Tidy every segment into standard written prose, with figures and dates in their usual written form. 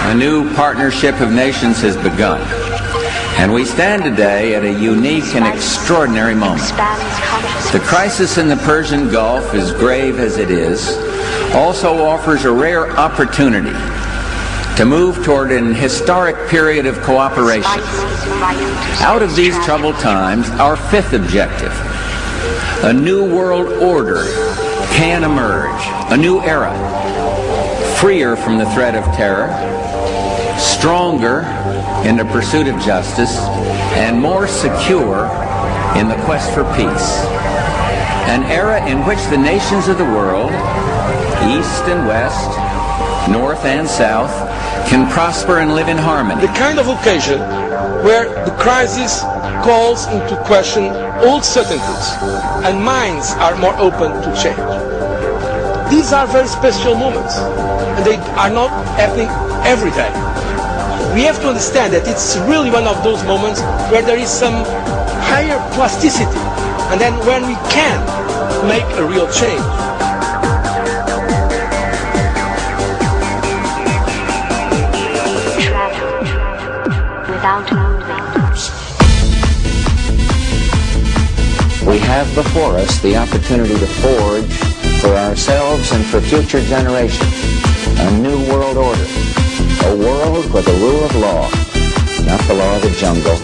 A new partnership of nations has begun, and we stand today at a unique and extraordinary moment. The crisis in the Persian Gulf, as grave as it is, also offers a rare opportunity to move toward an historic period of cooperation. Out of these troubled times, our fifth objective, a new world order, can emerge, a new era, freer from the threat of terror, stronger in the pursuit of justice, and more secure in the quest for peace. An era in which the nations of the world, east and west, north and south, can prosper and live in harmony. The kind of occasion where the crisis calls into question old certainties and minds are more open to change. These are very special moments, and they are not happening every day. We have to understand that it's really one of those moments where there is some higher plasticity, and then when we can make a real change. We have before us the opportunity to forge for ourselves and for future generations a new world order, a world where the rule of law, not the law of the jungle,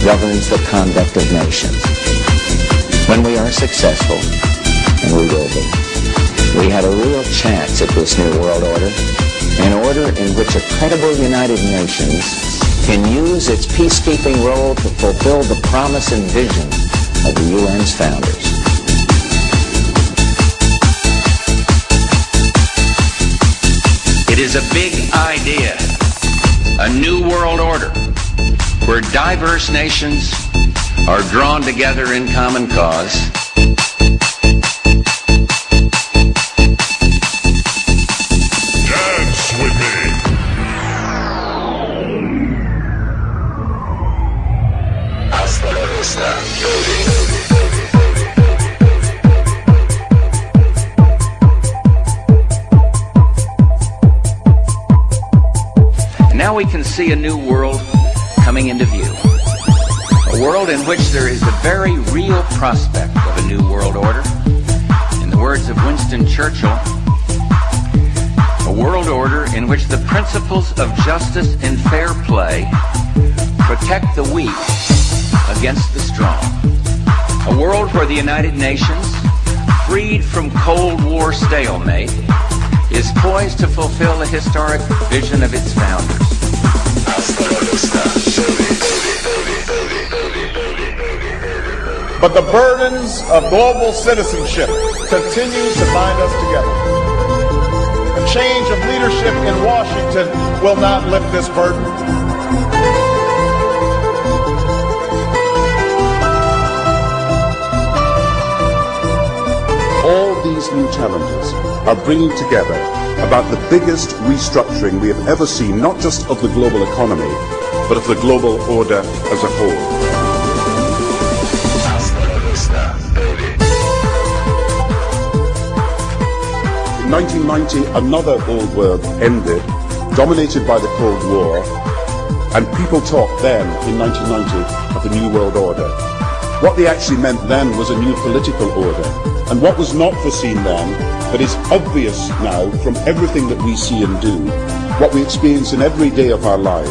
governs the conduct of nations. When we are successful, and we will be, we have a real chance at this new world order, an order in which a credible United Nations can use its peacekeeping role to fulfill the promise and vision of the UN's founders. It is a big idea, a new world order, where diverse nations are drawn together in common cause. Dance with me. Hasta la vista, baby. Now we can see a new world coming into view. A world in which there is a very real prospect of a new world order. In the words of Winston Churchill, a world order in which the principles of justice and fair play protect the weak against the strong. A world where the United Nations, freed from Cold War stalemate, is poised to fulfill the historic vision of its founders. But the burdens of global citizenship continue to bind us together. The change of leadership in Washington will not lift this burden. All these new challenges are bringing together about the biggest restructuring we have ever seen, not just of the global economy, but of the global order as a whole. In 1990, another old world ended, dominated by the Cold War, and people talked then, in 1990, of a new world order. What they actually meant then was a new political order. And what was not foreseen then, but is obvious now from everything that we see and do, what we experience in every day of our life,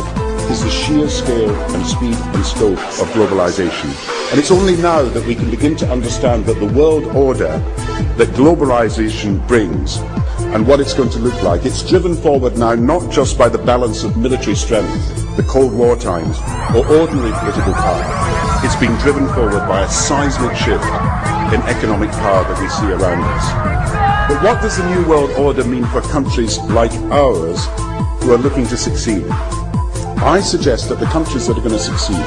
is the sheer scale and speed and scope of globalization. And it's only now that we can begin to understand that the world order that globalization brings and what it's going to look like, it's driven forward now not just by the balance of military strength, the Cold War times, or ordinary political power. It's being driven forward by a seismic shift in economic power that we see around us. But what does the New World Order mean for countries like ours who are looking to succeed? I suggest that the countries that are going to succeed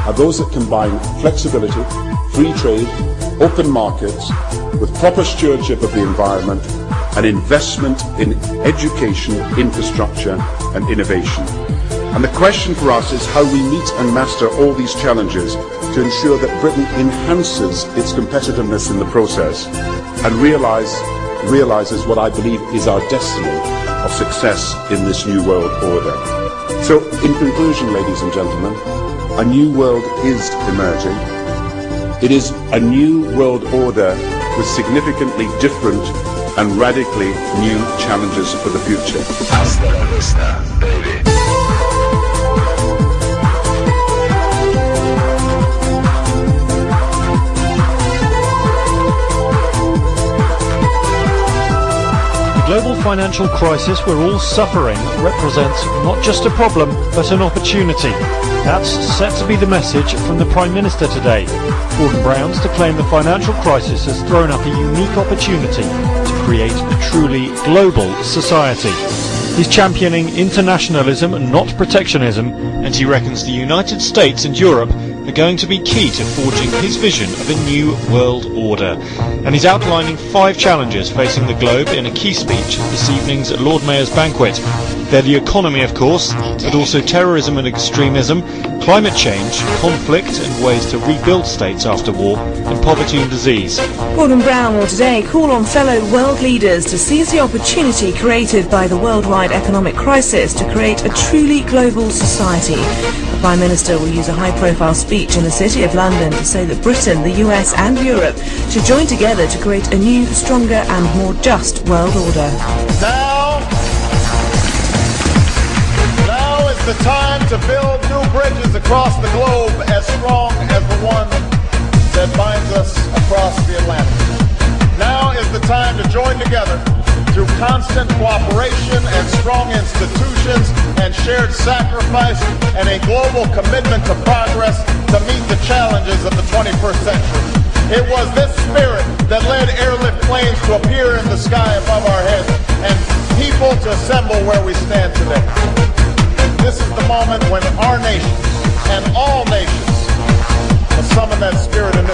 are those that combine flexibility, free trade, open markets, with proper stewardship of the environment and investment in education, infrastructure and innovation. And the question for us is how we meet and master all these challenges to ensure that Britain enhances its competitiveness in the process and realizes what I believe is our destiny, of success in this new world order. So, in conclusion, ladies and gentlemen, a new world is emerging. It is a new world order with significantly different and radically new challenges for the future. Hasta la vista, baby. The global financial crisis we're all suffering represents not just a problem, but an opportunity. That's set to be the message from the Prime Minister today. Gordon Brown's to claim the financial crisis has thrown up a unique opportunity to create a truly global society. He's championing internationalism and not protectionism, and he reckons the United States and Europe are going to be key to forging his vision of a new world order. And he's outlining 5 challenges facing the globe in a key speech at this evening's Lord Mayor's banquet. They're the economy, of course, but also terrorism and extremism, climate change, conflict and ways to rebuild states after war, and poverty and disease. Gordon Brown will today call on fellow world leaders to seize the opportunity created by the worldwide economic crisis to create a truly global society. The Prime Minister will use a high-profile speech in the City of London to say that Britain, the US and Europe should join together to create a new, stronger and more just world order. Now is the time to build new bridges across the globe as strong as the one that binds us across the Atlantic. Now is the time to join together through constant cooperation and strong institutions and shared sacrifice and a global commitment to progress to meet the challenges of the 21st century. It was this spirit that led airlift planes to appear in the sky above our heads and people to assemble where we stand today. This is the moment when our nation and all nations will summon that spirit anew.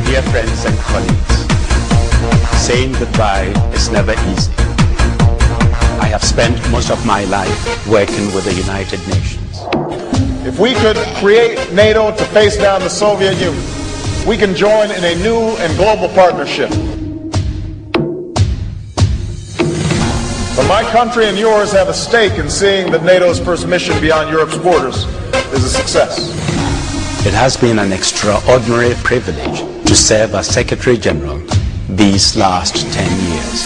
Dear friends and colleagues, saying goodbye is never easy. I have spent most of my life working with the United Nations. If we could create NATO to face down the Soviet Union, we can join in a new and global partnership. But my country and yours have a stake in seeing that NATO's first mission beyond Europe's borders is a success. It has been an extraordinary privilege to serve as Secretary General these last 10 years.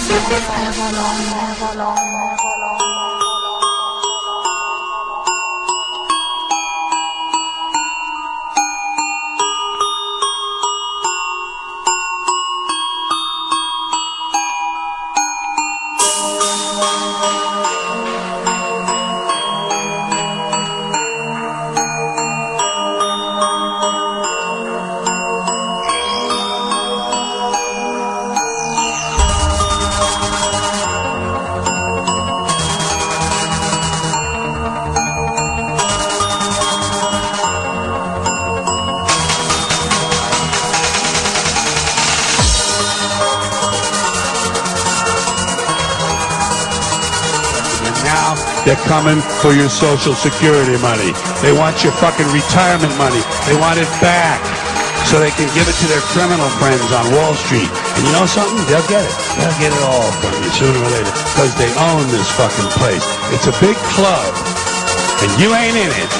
They're coming for your Social Security money. They want your fucking retirement money. They want it back so they can give it to their criminal friends on Wall Street. And you know something? They'll get it. They'll get it all from you sooner or later because they own this fucking place. It's a big club, and you ain't in it.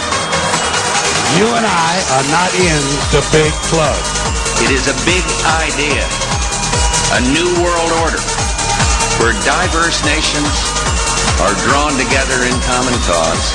You and I are not in the big club. It is a big idea, a new world order where diverse nations are drawn together in common cause